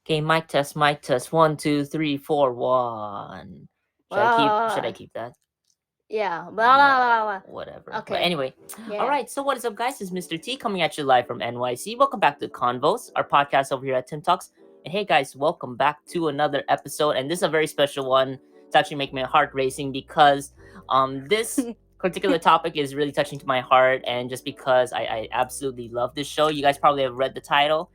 Okay, mic test, mic test. 1, 2, 3, 4, 1. Should I Blah, keep that? yeah, blah, No, blah, blah, whatever. blah. But Okay. anyway, all Yeah. right. So what is up, guys? This is Mr. T coming at you live from NYC. Welcome back to Convos, our podcast over here at TimTalks. And hey, guys, welcome back to another episode. And this is a very special one. It's actually making my heart racing because this particular topic is really touching to my heart, and just because I absolutely love this show. You guys probably have read the title.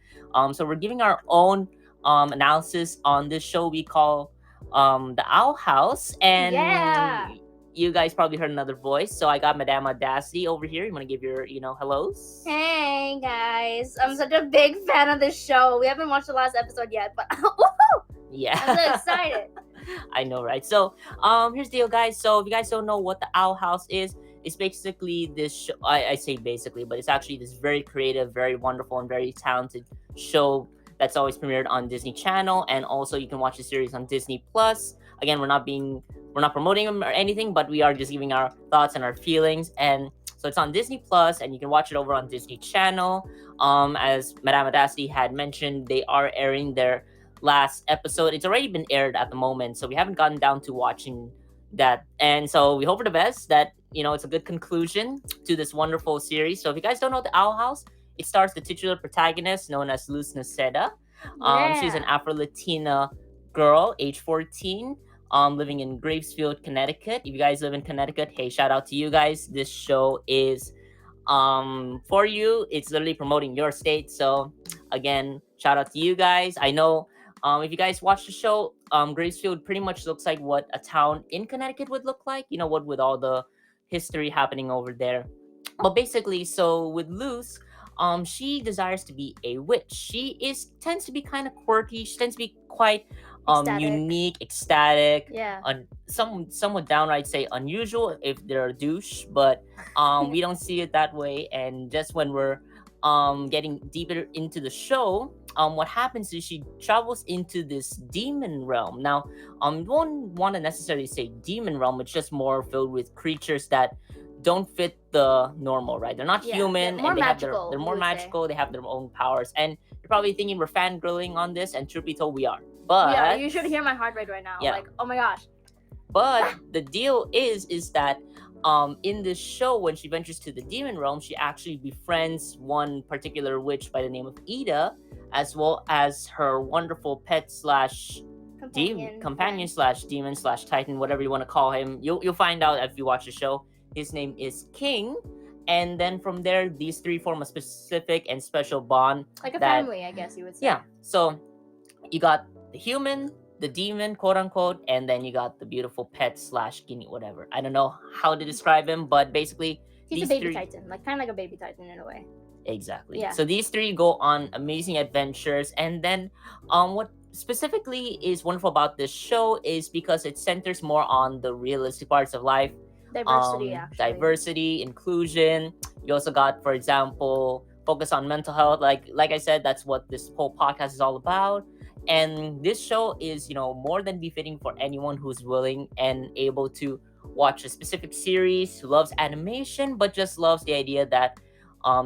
So we're giving our own analysis on this show we call the Owl House, and Yeah. you guys probably heard another voice. So I got Madame Audacity over here. You want to give your, hellos? Hey guys, I'm such a big fan of this show. We haven't watched the last episode yet, but woohoo! Yeah. I'm so excited. I know, right? So, here's the deal, guys. So, if you guys don't know what the Owl House is, it's basically this show. I say basically, but it's actually this very creative, very wonderful, and very talented show that's always premiered on Disney Channel, and also you can watch the series on Disney Plus. Again, we're not promoting them or anything, but we are just giving our thoughts and our feelings. And so it's on Disney Plus, and you can watch it over on Disney Channel. As Madame Audacity had mentioned, they are airing their last episode. It's already been aired at the moment, so we haven't gotten down to watching that. And so we hope for the best that, it's a good conclusion to this wonderful series. So if you guys don't know the Owl House, it stars the titular protagonist known as Luz Naceda. She's an Yeah. Afro-Latina girl, age 14, living in Gravesfield, Connecticut. If you guys live in Connecticut, hey, shout out to you guys. This show is for you. It's literally promoting your state. So again, shout out to you guys. I know if you guys watch the show, Gracefield pretty much looks like what a town in Connecticut would look like. You know what, with all the history happening over there. But basically, so with Luz, she desires to be a witch. She tends to be kind of quirky. She tends to be quite Ecstatic. unique, ecstatic, Yeah. somewhat downright say unusual if they're a douche, but we don't see it that way. And just when we're getting deeper into the show, what happens is she travels into this demon realm. Now, you won't want to necessarily say demon realm. It's just more filled with creatures that don't fit the normal, right? They're not Yeah, human, more and magical, they're we more would say. magical. They have their own powers, and you're probably thinking we're fangirling on this, and truth be told, we are. We are. But You should hear my heart rate right now. Yeah. Like, oh my gosh. but the deal is that in this show, when she ventures to the demon realm, she actually befriends one particular witch by the name of Ida, as well as her wonderful pet slash companion slash demon slash titan, whatever you want to call him. You'll find out if you watch the show. His name is King. And then from there, these three form a specific and special bond. Like a that- family, I guess you would say. Yeah. So you got the human, the demon, quote unquote, and then you got the beautiful pet slash guinea, whatever. I don't know how to describe him, but basically He's these a baby three. titan, like kind of like a baby titan in a way. Exactly. Yeah. So these three go on amazing adventures, and then what specifically is wonderful about this show is because it centers more on the realistic parts of life. Diversity, actually. Diversity, inclusion. You also got, for example, focus on mental health. Like I said, that's what this whole podcast is all about. And this show is, more than befitting for anyone who's willing and able to watch a specific series, who loves animation, but just loves the idea that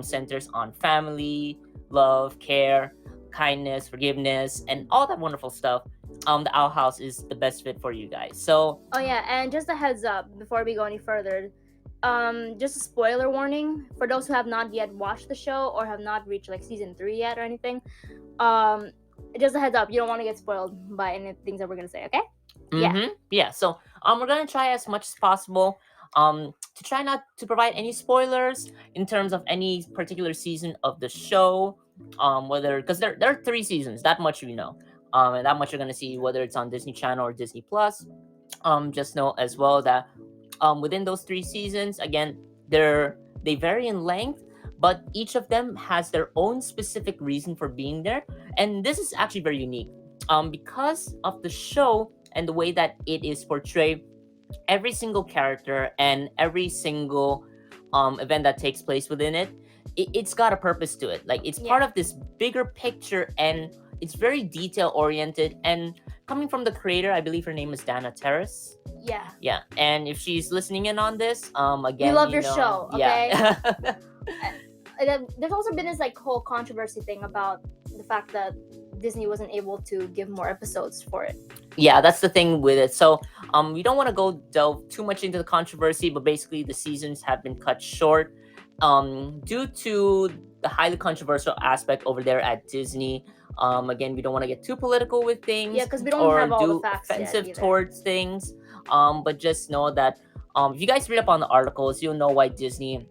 centers on family, love, care, kindness, forgiveness, and all that wonderful stuff. The Owl House is the best fit for you guys. So Oh yeah, and just a heads up before we go any further, just a spoiler warning for those who have not yet watched the show or have not reached like season 3 yet or anything. Just a heads up, you don't want to get spoiled by any things that we're gonna say, okay? Yeah. So we're gonna try as much as possible to try not to provide any spoilers in terms of any particular season of the show. Whether because there are 3 seasons, that much we know. And that much you're gonna see whether it's on Disney Channel or Disney Plus. Just know as well that within those 3 seasons, again, they vary in length, but each of them has their own specific reason for being there, and this is actually very unique. Because of the show and the way that it is portrayed, every single character and every single event that takes place within it's got a purpose to it. Like, it's part of this bigger picture, and it's very detail oriented. And coming from the creator, I believe her name is Dana Terrace. Yeah. And if she's listening in on this, again, We love your show, okay? Yeah. There's also been this like whole controversy thing about the fact that Disney wasn't able to give more episodes for it. Yeah, that's the thing with it. So we don't want to go delve too much into the controversy, but basically the seasons have been cut short due to the highly controversial aspect over there at Disney. Again, we don't want to get too political with things, Yeah, because we don't or have all the do facts yet offensive either. towards things. But just know that if you guys read up on the articles, you'll know why Disney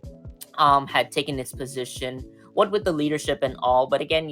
had taken its position, what with the leadership and all. But again,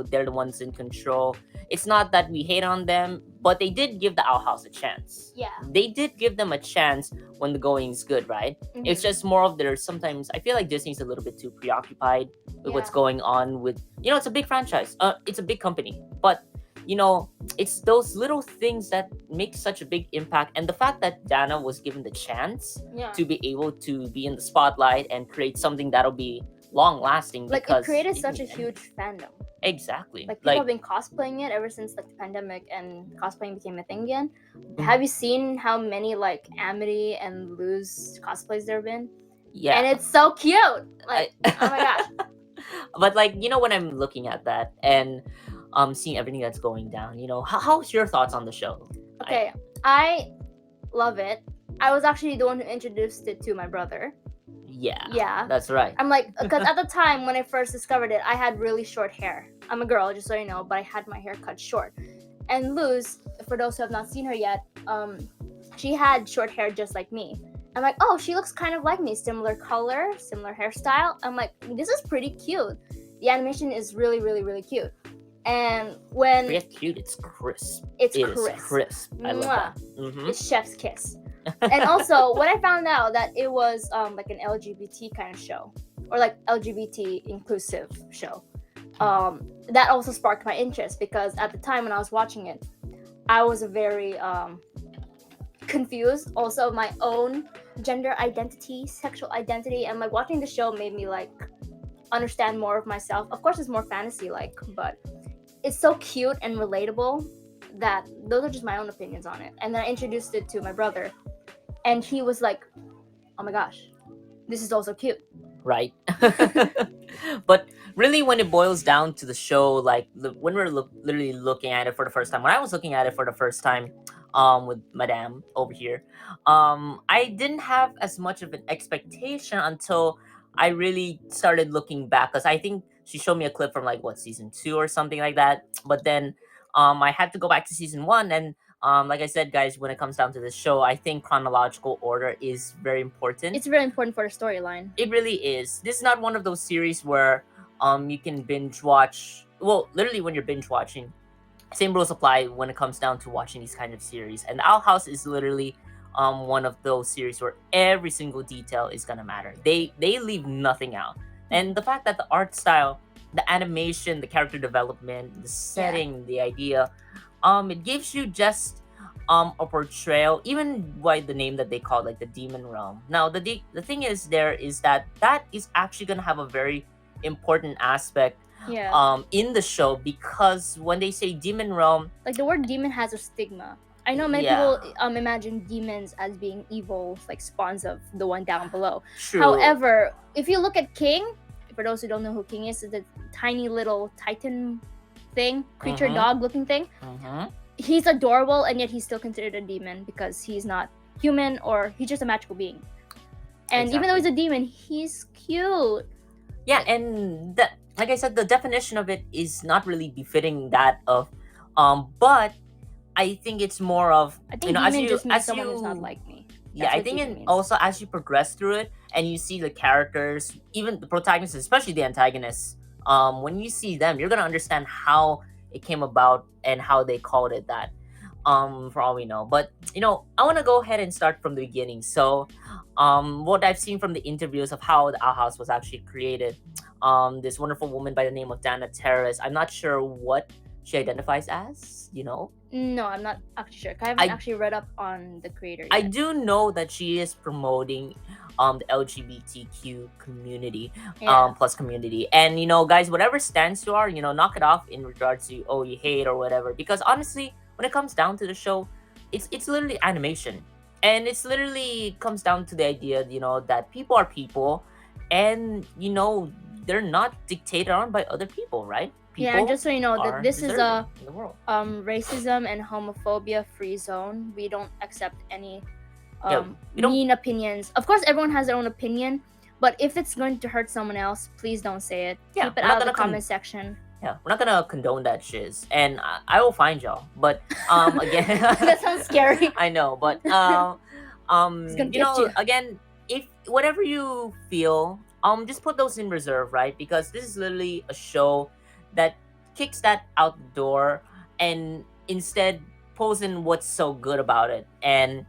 they're the ones in control. It's not that we hate on them, but they did give the Owl House a chance. Yeah. They did give them a chance when the going's good, right? It's just more of their, sometimes I feel like Disney's a little bit too preoccupied with what's going on with, it's a big franchise. It's a big company. But it's those little things that make such a big impact. And the fact that Dana was given the chance to be able to be in the spotlight and create something that'll be long lasting, like because it created such a huge fandom. Exactly. Like people have been cosplaying it ever since like the pandemic and cosplaying became a thing again. Have you seen how many like Amity and Luz cosplays there have been? Yeah. And it's so cute. Like oh my gosh. But like, when I'm looking at that and seeing everything that's going down, how's your thoughts on the show? Okay, I love it. I was actually the one who introduced it to my brother. Yeah. That's right. I'm like, because at the time when I first discovered it, I had really short hair. I'm a girl, just so you know, but I had my hair cut short. And Luz, for those who have not seen her yet, she had short hair just like me. I'm like, oh, she looks kind of like me, similar color, similar hairstyle. I'm like, this is pretty cute. The animation is really, really, really cute. And when it's cute, it's crisp. It's crisp. I love that. It's chef's kiss. And also, when I found out that it was like an LGBT kind of show, or like LGBT inclusive show, that also sparked my interest, because at the time when I was watching it, I was very confused also of my own gender identity, sexual identity, and like watching the show made me like understand more of myself. Of course, it's more fantasy like, but it's so cute and relatable that those are just my own opinions on it. And then I introduced it to my brother, and he was like, oh my gosh, this is also cute. Right. But really, when it boils down to the show, like when we're literally looking at it for the first time, when I was looking at it for the first time with Madame over here, I didn't have as much of an expectation until I really started looking back, because I think she showed me a clip from like season 2 or something like that. But then I had to go back to season 1, and like I said, guys, when it comes down to this show, I think chronological order is very important. It's very important for the storyline. It really is. This is not one of those series where you can binge watch. Well, literally, when you're binge watching, same rules apply when it comes down to watching these kind of series. And the Owl House is literally one of those series where every single detail is gonna matter. They leave nothing out. And the fact that the art style, the animation, the character development, the setting, the idea, it gives you just a portrayal, even by the name that they call like the demon realm. Now the thing is that is actually gonna have a very important aspect in the show, because when they say demon realm, like the word demon has a stigma. I know many people imagine demons as being evil, like spawns of the one down below. True. However, if you look at King, for those who don't know who King is, it's a tiny little Titan thing, creature dog looking thing. He's adorable, and yet he's still considered a demon because he's not human, or he's just a magical being. And even though he's a demon, he's cute. Yeah, and like I said, the definition of it is not really befitting that of, but I think it's more of, I think demon just means someone who's not like me. Yeah, I think also as you progress through it and you see the characters, even the protagonists, especially the antagonists, when you see them, you're gonna understand how it came about and how they called it that, for all we know. But I want to go ahead and start from the beginning. So what I've seen from the interviews of how the Owl House was actually created, this wonderful woman by the name of Dana Terrace, I'm not sure what she identifies as, No, I'm not actually sure. I haven't actually read up on the creator yet. I do know that she is promoting the LGBTQ community, plus community. And guys, whatever stance you are, knock it off in regards to, oh, you hate or whatever. Because honestly, when it comes down to the show, it's literally animation. And it's literally comes down to the idea, that people are people, and they're not dictated on by other people, right? Yeah, and people just so you know that are this is a deserving in the world. racism and homophobia free zone. We don't accept any Yeah, we don't. mean opinions. Of course, everyone has their own opinion, but if it's going to hurt someone else, please don't say it. Yeah, Keep it we're out not of the gonna comment section. yeah, we're not gonna condone that shiz, and I will find y'all. But again, That sounds scary. I know, but It's gonna get you. again, if whatever you feel, just put those in reserve, right? Because this is literally a show that kicks that out the door, and instead pulls in what's so good about it, and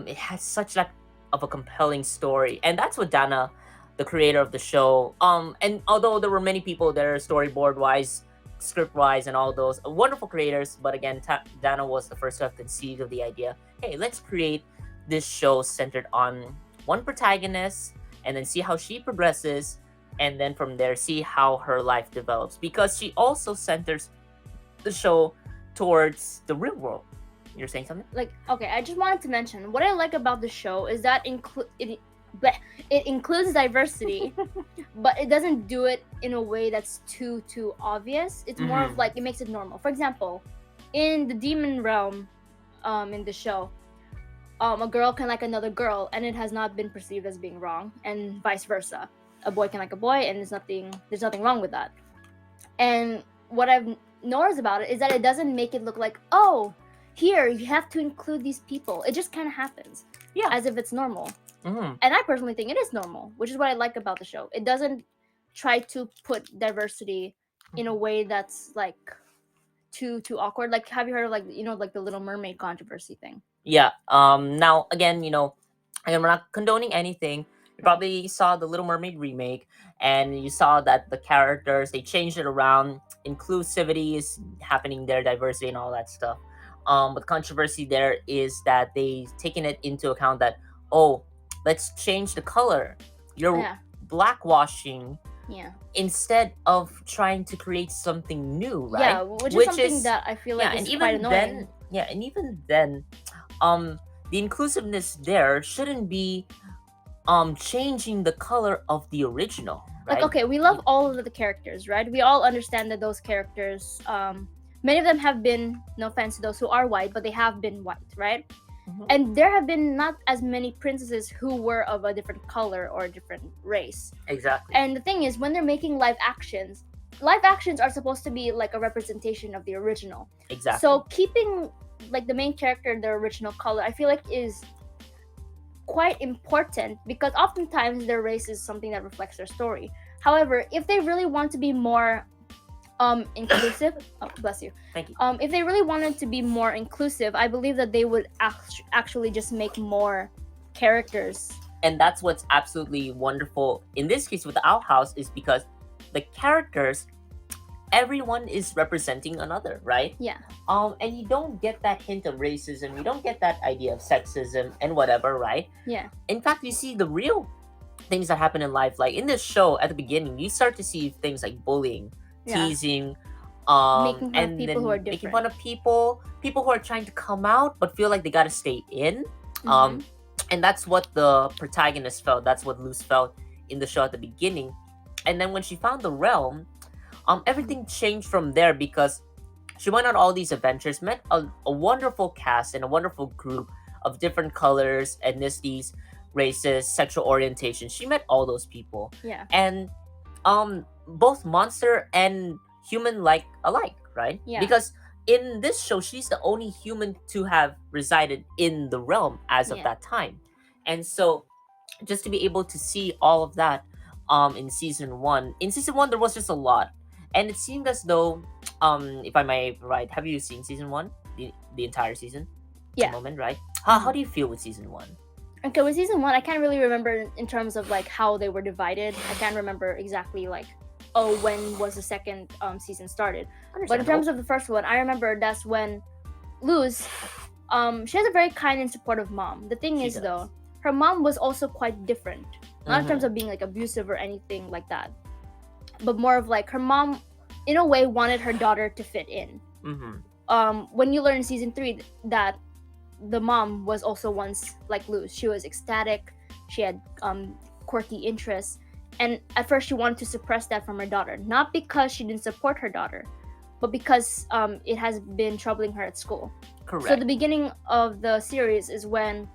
it has such like of a compelling story, and that's what Dana, the creator of the show, and although there were many people there, storyboard wise, script wise, and all those wonderful creators, but again, Dana was the first to have conceived of the idea. Hey, let's create this show centered on one protagonist, and then see how she progresses, and then from there see how her life develops, because she also centers the show towards the real world. You're saying something? Like, okay, I just wanted to mention what I like about the show is that it includes diversity, but it doesn't do it in a way that's too obvious. It's more of like it makes it normal. For example, in the demon realm, in the show, a girl can like another girl, and it has not been perceived as being wrong, and vice versa. A boy can like a boy, and there's nothing wrong with that. And what I've noticed about it is that it doesn't make it look like, oh, here you have to include these people. It just kind of happens, Yeah. as if it's normal. Mm-hmm. And I personally think it is normal, which is what I like about the show. It doesn't try to put diversity in a way that's like too awkward. Like, have you heard of like like the Little Mermaid controversy thing? Yeah. Now again, again, we're not condoning anything. You probably saw the Little Mermaid remake, and you saw that the characters, they changed it around. Inclusivity is happening there, diversity and all that stuff. But the controversy there is that they taken it into account that, oh, let's change the color. You're Yeah. blackwashing Yeah. instead of trying to create something new, right? Yeah, which is something that I feel like yeah, is and quite even annoying. then, the inclusiveness there shouldn't be changing the color of the original, right? Like, okay, we love all of the characters, right? We all understand that those characters, many of them have been, no offense to those who are white, but they have been white, right? Mhm. And there have been not as many princesses who were of a different color or a different race. Exactly. And the thing is, when they're making live actions are supposed to be like a representation of the original. Exactly. So keeping like the main character the original color, I feel like is quite important, because oftentimes their race is something that reflects their story. However, if they really want to be more inclusive, oh, bless you. Thank you. If they really wanted to be more inclusive, I believe that they would actually just make more characters. And that's what's absolutely wonderful in this case with the Owl House, is because the characters, everyone is representing another, right? Yeah. And you don't get that hint of racism, you don't get that idea of sexism and whatever, right? Yeah. In fact, you see the real things that happen in life. Like in this show, at the beginning, you start to see things like bullying, teasing, making fun and of people then who are making different. fun of people who are trying to come out but feel like they gotta stay in. Mhm. And that's what the protagonist felt. That's what Luz felt in the show at the beginning. And then when she found the realm, everything changed from there, because she went on all these adventures, met a wonderful cast and a wonderful group of different colors, ethnicities, races, sexual orientation. She met all those people. Yeah. And both monster and human like alike, right? Yeah. Because in this show, she's the only human to have resided in the realm as of that time. And so just to be able to see all of that in season one there was just a lot. And it seemed as though, if I may right, have you seen season one? The entire season? Yeah. At the moment, right? How do you feel with season one? Okay, with season one, I can't really remember in terms of like how they were divided. I can't remember exactly like, oh, when was the second season started. But in terms of the first one, I remember that's when Luz, she has a very kind and supportive mom. The thing is though, her mom was also quite different. Not in terms of being like abusive or anything like that, but more of like her mom, in a way, wanted her daughter to fit in. When you learn in season 3 that the mom was also once like Luz, she was ecstatic, she had quirky interests, And at first, she wanted to suppress that from her daughter, not because she didn't support her daughter, but because it has been troubling her at school. So the Correct. beginning of the series is when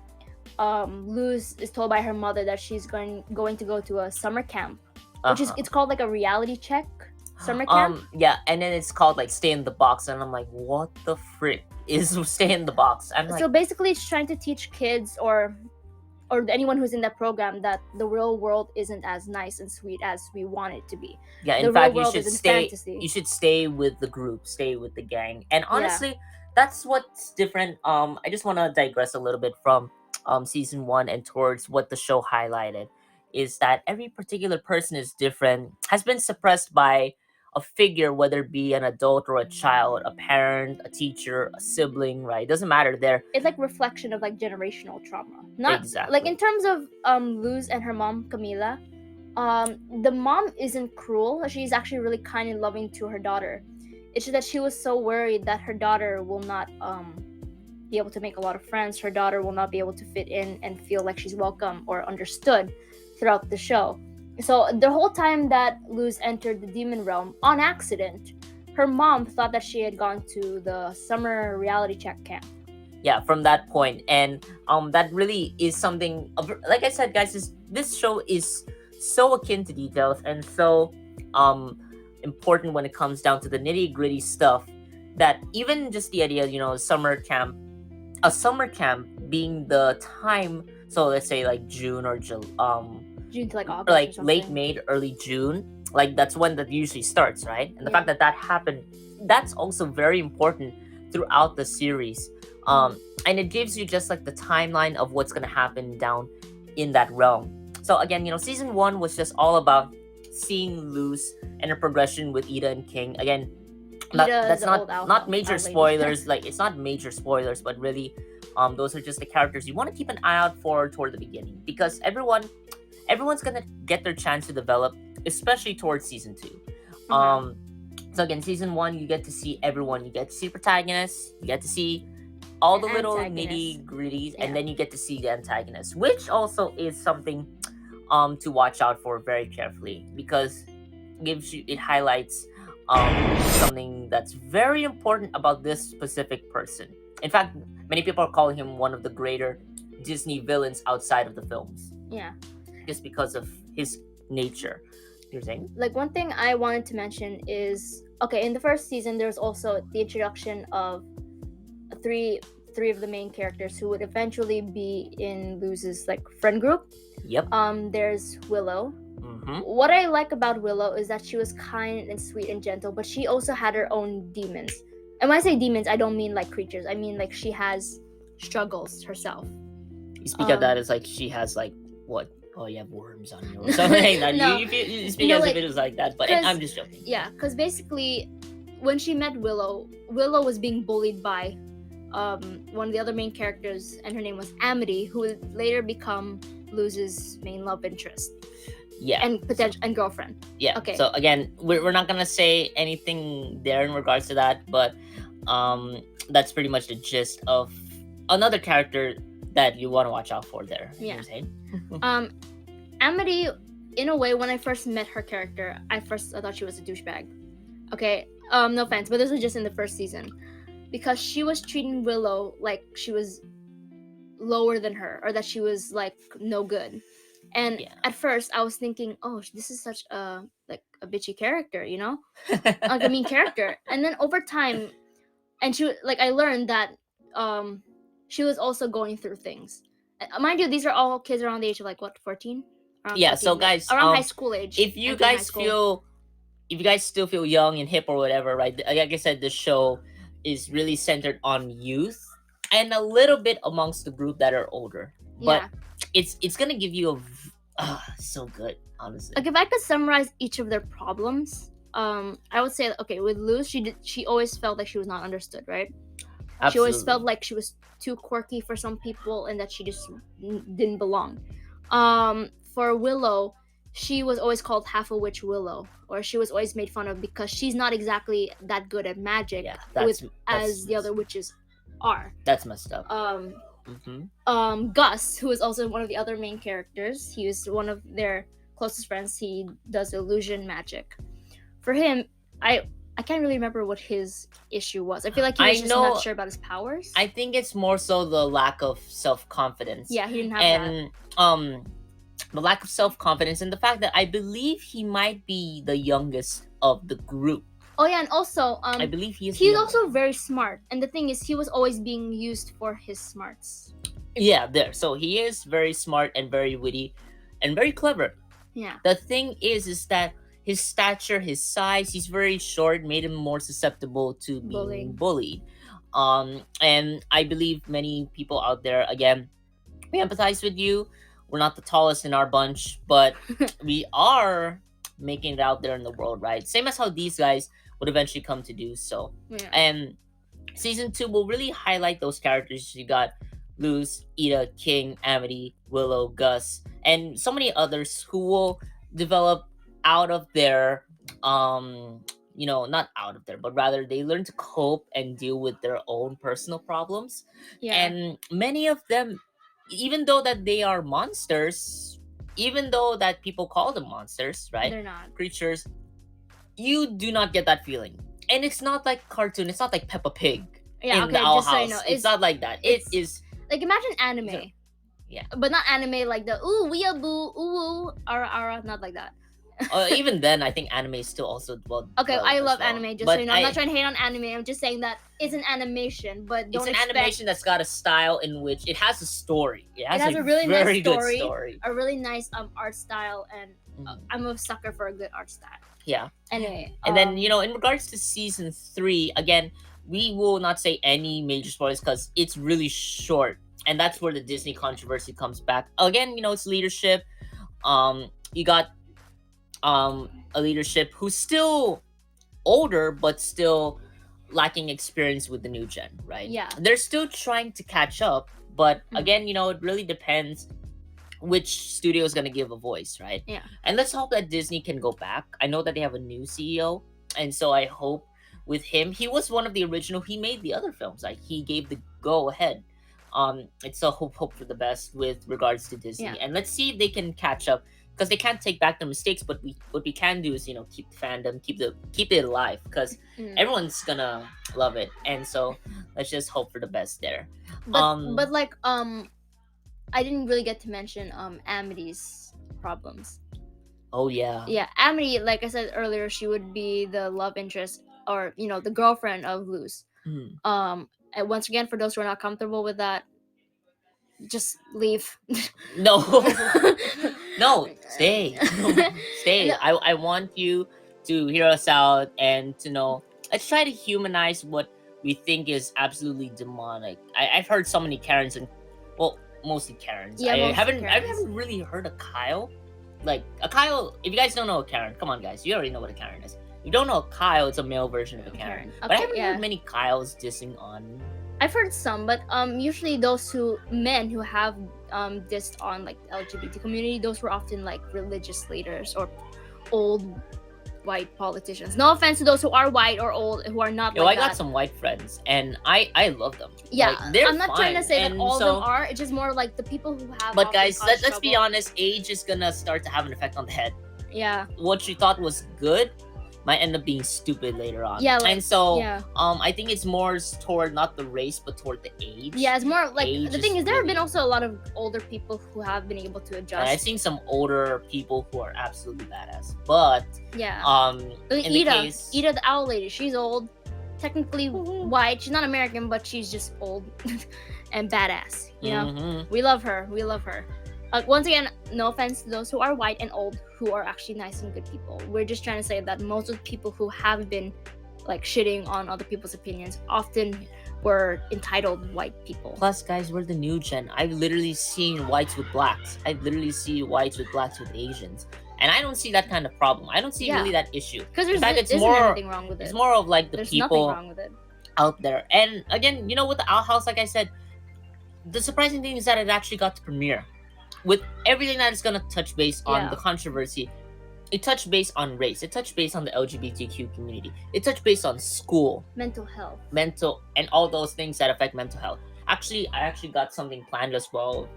Luz is told by her mother that she's going to go to a summer camp, which is Uh-huh. it's called like a reality check summer camp. Yeah, and then it's called like Stay in the Box, and I'm like, what the frick is Stay in the Box? I'm like, So basically, it's trying to teach kids or anyone who's in that program that the real world isn't as nice and sweet as we want it to be. yeah, The in real fact, world is in fantasy. you should stay with the group, stay with the gang. And Yeah. honestly, that's what's different. I just want to digress a little bit from season 1 and towards what the show highlighted is that every particular person is different, has been suppressed by a figure, whether it be an adult or a child, a parent, a teacher, a sibling, right? It doesn't matter. They're It's like reflection of like generational trauma. Not exactly like in terms of Luz and her mom Camila. The mom isn't cruel. She's actually really kind and loving to her daughter. It's just that she was so worried that her daughter will not be able to make a lot of friends. Her daughter will not be able to fit in and feel like she's welcome or understood throughout the show. So the whole time that Luz entered the demon realm on accident, her mom thought that she had gone to the summer reality check camp. yeah, from that point. And that really is something like I said, guys, this show is so akin to details and so important when it comes down to the nitty-gritty stuff, that even just the idea, summer camp, a summer camp being the time, so let's say like June or June to like August, like or something. late May, early June, like that's when that usually starts, right? And the Yeah. fact that that happened, that's also very important throughout the series. And it gives you just like the timeline of what's going to happen down in that realm. So again, season 1 was just all about seeing Luz and her progression with Ida and King. Again, that's not major spoilers. Like, it's not major spoilers, but really, those are just the characters you want to keep an eye out for toward the beginning, because everyone's gonna get their chance to develop, especially towards season 2. So again, season 1, you get to see everyone. You get to see protagonists. You get to see all the little nitty gritties, and then you get to see the antagonists, which also is something to watch out for very carefully, because it highlights something that's very important about this specific person. In fact, many people are calling him one of the greater Disney villains outside of the films. Yeah. Just because of his nature. You're saying? Like, one thing I wanted to mention is, okay, in the first season, there's also the introduction of three of the main characters who would eventually be in Luz's like friend group. Yep. There's Willow. Mm-hmm. What I like about Willow is that she was kind and sweet and gentle, but she also had her own demons. And when I say demons, I don't mean like creatures. I mean like she has struggles herself. You speak of that as like she has like what? Oh, you have worms on you or something like that. No. You speak as if it was like that, but I'm just joking. Yeah, because basically, when she met Willow was being bullied by one of the other main characters, and her name was Amity, who would later become Luz's main love interest. Yeah. And girlfriend. Yeah. Okay. So again, we're not gonna say anything there in regards to that, but that's pretty much the gist of another character that you want to watch out for there. Yeah. You Amity, in a way, when I first met her character, I thought she was a douchebag. Okay. No offense, but this was just in the first season, because she was treating Willow like she was lower than her, or that she was like no good. And at first, I was thinking, oh, this is such a bitchy character, like a mean character. And then over time, and I learned that she was also going through things. Mind you, these are all kids around the age of 14? Yeah. 14, So guys, around high school age. If you guys still feel young and hip or whatever, right? Like I said, the show is really centered on youth and a little bit amongst the group that are older. But it's gonna give you so good, honestly. Like, if I could summarize each of their problems, I would say, okay, with Luz, she always felt like she was not understood, right? Absolutely. She always felt like she was too quirky for some people and that she just didn't belong. For Willow, she was always called half a witch Willow, or she was always made fun of because she's not exactly that good at magic as the other witches are. That's messed up. Gus, who is also one of the other main characters, he was one of their closest friends, he does illusion magic. For him, I can't really remember what his issue was. I feel like he was I just know- not sure about his powers. I think it's more so the lack of self-confidence. Yeah, he didn't have and the lack of self-confidence and the fact that I believe he might be the youngest of the group. Oh yeah, and also I believe he is. he's the also very smart. And the thing is, he was always being used for his smarts. Yeah, there. So he is very smart and very witty and very clever. Yeah. The thing is that his stature, his size, he's very short, made him more susceptible to being bullied. And I believe many people out there, again, we empathize with you. We're not the tallest in our bunch, but we are making it out there in the world, right? Same as how these guys would eventually come to do so. Yeah. And season 2 will really highlight those characters. You got Luz, Ida, King, Amity, Willow, Gus, and so many others who will develop out of their not out of there, but rather they learn to cope and deal with their own personal problems. Yeah. And many of them, even though that they are monsters, even though that people call them monsters, right? They're not. Creatures, you do not get that feeling. And it's not like cartoon, it's not like Peppa Pig Yeah, in okay, the Owl just so you House. know. It's not like that. It it's- is Like imagine anime. Yeah. But not anime like the ooh weeaboo, ooh ara ara, not like that. even then I think anime is still also well Okay, developed I as love well. anime, just But so you know. I'm not trying to hate on anime. I'm just saying that it's an animation, but don't it's an expect animation that's got a style in which it has a story. It has, a really nice very good story. story. a really nice art style, and Mhm. I'm a sucker for a good art style. Yeah. Anyway, And then, in regards to season 3, again, we will not say any major spoilers because it's really short. And that's where the Disney controversy comes back. Again, it's leadership. You got a leadership who's still older, but still lacking experience with the new gen, right? Yeah. They're still trying to catch up. But Mhm. again, it really depends which studio is going to give a voice, right? Yeah. And let's hope that Disney can go back. I know that they have a new CEO, and so I hope with him, he was one of the original. He made the other films. Like he gave the go ahead. It's a hope for the best with regards to Disney, Yeah. and let's see if they can catch up because they can't take back their mistakes. But what we can do is keep the fandom, keep it alive because everyone's gonna love it, and so let's just hope for the best there. But like I didn't really get to mention Amity's problems. Oh yeah. Yeah, Amity, like I said earlier, she would be the love interest or the girlfriend of Luz. Mhm. And once again, for those who are not comfortable with that, just leave. No. No, stay. Stay. No. I want you to hear us out and to know. Let's try to humanize what we think is absolutely demonic. I've heard so many Karens and, well, mostly Karens. Yeah, I mostly haven't Karens. really heard a Kyle. Like a Kyle. If you guys don't know a Karen, come on, guys. You already know what a Karen is. If you don't know a Kyle, it's a male version of a Karen. But I Okay, haven't yeah. heard many Kyles dissing on. I've heard some, but usually those men who have dissed on like the LGBT community, those were often like religious leaders or old white politicians. No offense to those who are white or old who are not Yo, like I got that. some white friends, and I love them. Yeah, Like, they're I'm not trying to fine. say that And all so- of them are. It's just more like the people who have. But often guys, caused let's be trouble. honest. Age is gonna start to have an effect on the head. Yeah, What you thought was good might end up being stupid later on. Yeah, like- and so yeah, I think it's more toward not the race, but toward the age. yeah. It's more like Age the is thing is there have really- been also a lot of older people who have been able to And adjust. I've seen some older people who are absolutely badass. But Yeah. in the case, Ida the owl lady, she's old, technically Mhm. white. She's not American, but she's just old and badass. You know, Mhm. we love her. We love her. Once again, no offense to those who are white and old who are actually nice and good people. We're just trying to say that most of the people who have been like shitting on other people's opinions often were entitled white people. Plus, guys, we're the new gen. I've literally seen whites with blacks. I've literally seen whites with blacks with Asians, and I don't see that kind of problem. I don't see Yeah. really that issue. Because In there's fact, it's isn't more- anything wrong with it. It's more of like the There's nothing people wrong with it. out there. And again, with the Owl House, like I said, the surprising thing is that it actually got to premiere. With everything that is gonna touch base on Yeah. the controversy, it touched base on race, it touched base on the LGBTQ community, it touched base on school, Mental health. mental, and all those things that affect mental health. I actually got something planned as well.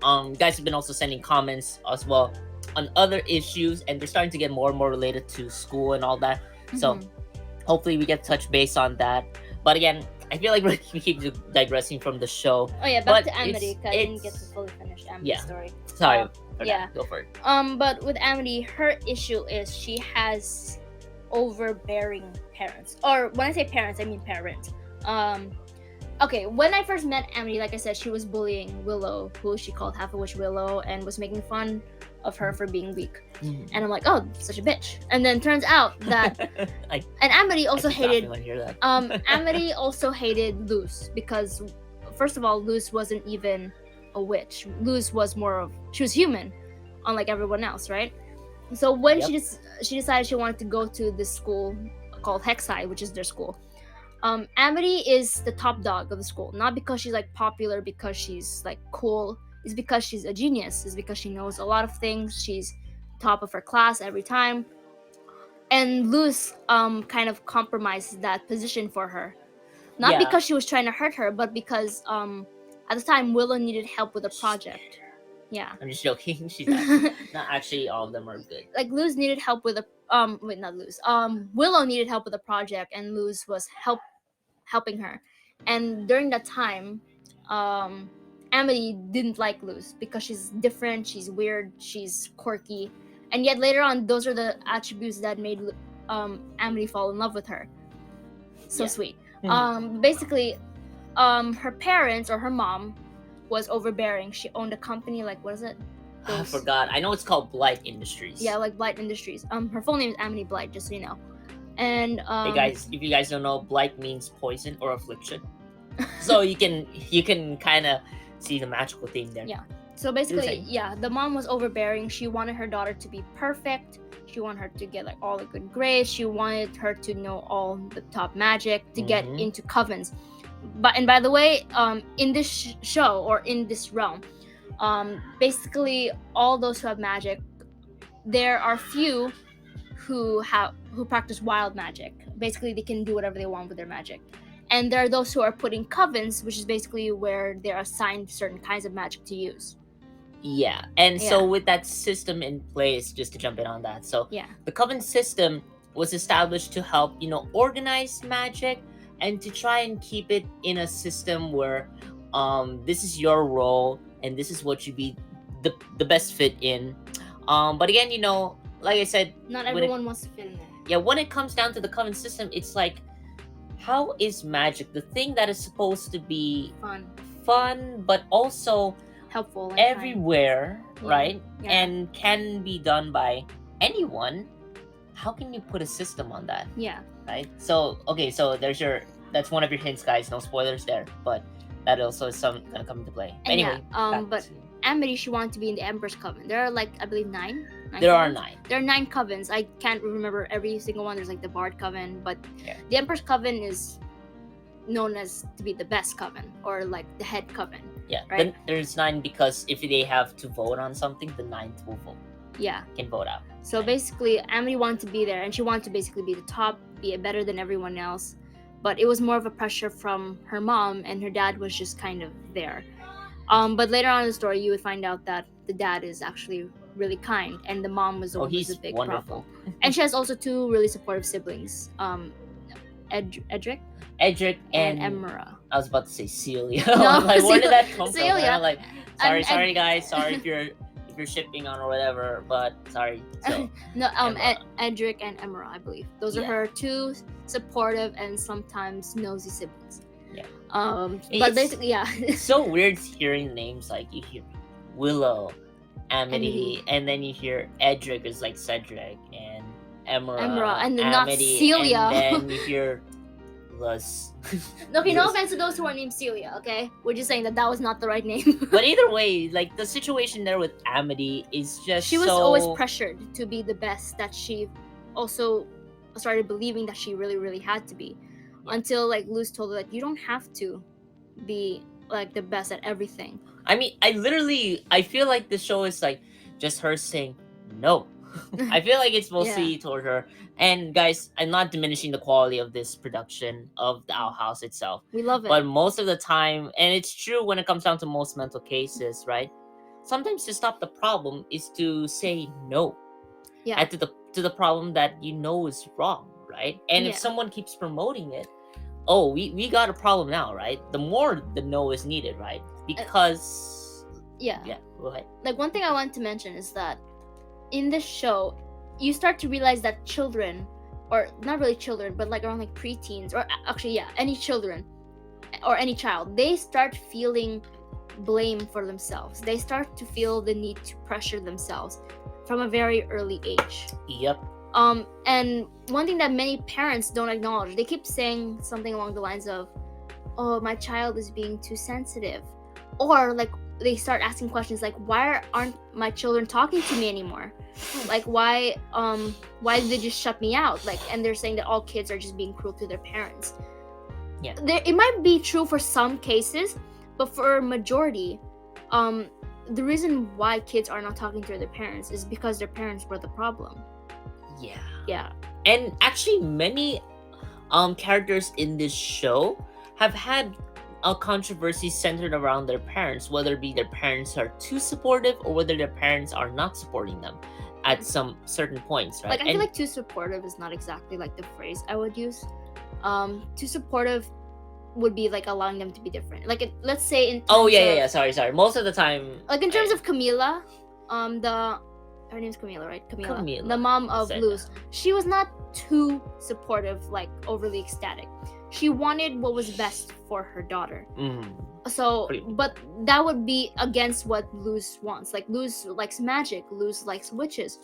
You guys have been also sending comments as well. on other issues, and they're starting to get more and more related to school and all that. So hopefully we get to touch base on that. But again, I feel like we keep digressing from the show. Oh yeah, back to Amity, because I didn't get to fully finish Amity's Yeah. story. Sorry. Yeah. Go for it. But with Amity, her issue is she has overbearing parents. Or when I say parents, I mean parents. Okay, when I first met Amity, like I said, she was bullying Willow, who she called Half a Witch Willow, and was making fun of her for being weak. And I'm like, oh, such a bitch. And then turns out that and Amity also hated Amity also hated Luz, because first of all, Luz wasn't even a witch. Luz was more of, she was human, unlike everyone else, right? So when she decided she wanted to go to this school called Hexai, which is their school. Amity is the top dog of the school, not because she's like popular, because she's like cool. It's because she's a genius. It's because she knows a lot of things. She's top of her class every time. And Luz kind of compromised that position for her. Not because she was trying to hurt her, but because at the time Willow needed help with a project. Yeah. I'm just joking. She's not actually all of them are good. Like Luz needed help with a not Luz. Willow needed help with a project, and Luz was helping her. And during that time, Amity didn't like Luz because she's different, she's weird, she's quirky. And yet later on, those are the attributes that made Amity fall in love with her. So sweet. Basically, her parents or her mom was overbearing. She owned a company, like, what is it? I forgot. I know it's called Blight Industries. Yeah, like Blight Industries. Her full name is Amity Blight, just so you know. And hey guys, if you guys don't know, blight means poison or affliction. So you can kind of see the magical theme there. Yeah. So basically, the mom was overbearing. She wanted her daughter to be perfect. She wanted her to get like all the good grades. She wanted her to know all the top magic, to get into covens. And by the way, in this show or in this realm, basically all those who have magic, there are few who practice wild magic. Basically, they can do whatever they want with their magic. And there are those who are put in covens, which is basically where they're assigned certain kinds of magic to use. Yeah, and so with that system in place, just to jump in on that, so the coven system was established to help, organize magic and to try and keep it in a system where this is your role and this is what you'd be the best fit in. But again, like I said, not everyone wants to fit in there. Yeah, when it comes down to the coven system, it's like, how is magic, the thing that is supposed to be fun but also helpful everywhere, right? And can be done by anyone, how can you put a system on that? Yeah. Right? So, okay, so that's one of your hints, guys. No spoilers there, but that also is gonna come into play. And anyway, but Amity, she wanted to be in the Emperor's Coven. There are like, I believe, nine there covens? are 9. There are 9 covens. I can't remember every single one. There's like the Bard Coven, but the Emperor's Coven is known as to be the best coven, or like the head coven. Yeah, right? Then there's 9 because if they have to vote on something, the 9th will vote. Yeah. Can vote out. So basically, Amity wanted to be there, and she wanted to basically be the top, be better than everyone else. But it was more of a pressure from her mom, and her dad was just kind of there. But later on in the story, you would find out that the dad is actually really kind, and the mom was always a big wonderful. problem. And she has also 2 really supportive siblings, Edric and Emra. I was about to say Celia. No, like, where did that come Celia. from? I'm like, sorry guys, sorry if you're shipping on or whatever, but sorry. So, no, Edric and Emra, I believe. Those are her 2 supportive and sometimes nosy siblings. Yeah. But basically, It's so weird hearing names, like you hear Willow, Amity, and then you hear Edric is like Cedric, and Emra, and then Amity, not Celia. And then you hear Luz. Okay, no offense to those who are named Celia, okay? We're just saying that was not the right name. But either way, like, the situation there with Amity is just she was always pressured to be the best, that she also started believing that she really, really had to be. Until, like, Luz told her that you don't have to be, like, the best at everything. I mean, I feel like the show is, like, just her saying no. I feel like it's mostly toward her. And guys, I'm not diminishing the quality of this production of the Owl House itself. We love it. But most of the time, and it's true when it comes down to most mental cases, right? sometimes to stop the problem is to say no Yeah. and to the problem that you know is wrong, right? And if Yeah. someone keeps promoting it, oh, we got a problem now, right? The more the no is needed, right? Because Yeah. go ahead. Like, one thing I want to mention is that in this show, you start to realize that children, or not really children, but like around like preteens, or actually, yeah, any children or any child, they start feeling blame for themselves. They start to feel the need to pressure themselves from a very early age. Yep. And one thing that many parents don't acknowledge, they keep saying something along the lines of, "Oh, my child is being too sensitive," or like they start asking questions like, "Why aren't my children talking to me anymore? Like, why did they just shut me out?" Like, and they're saying that all kids are just being cruel to their parents. Yeah. It might be true for some cases, but for a majority, the reason why kids are not talking to their parents is because their parents were the problem. Yeah. Yeah. And actually many characters in this show have had a controversy centered around their parents, whether it be their parents are too supportive or whether their parents are not supporting them at some certain points, right? Like, I feel like too supportive is not exactly like the phrase I would use. Too supportive would be like allowing them to be different. Like, let's say in terms Sorry. Most of the time, like in terms of Camila, her name's Camila, right? Camila, the mom of Luz. She was not too supportive, like overly ecstatic. She wanted what was best for her daughter. So, but that would be against what Luz wants. Like, Luz likes magic, Luz likes witches.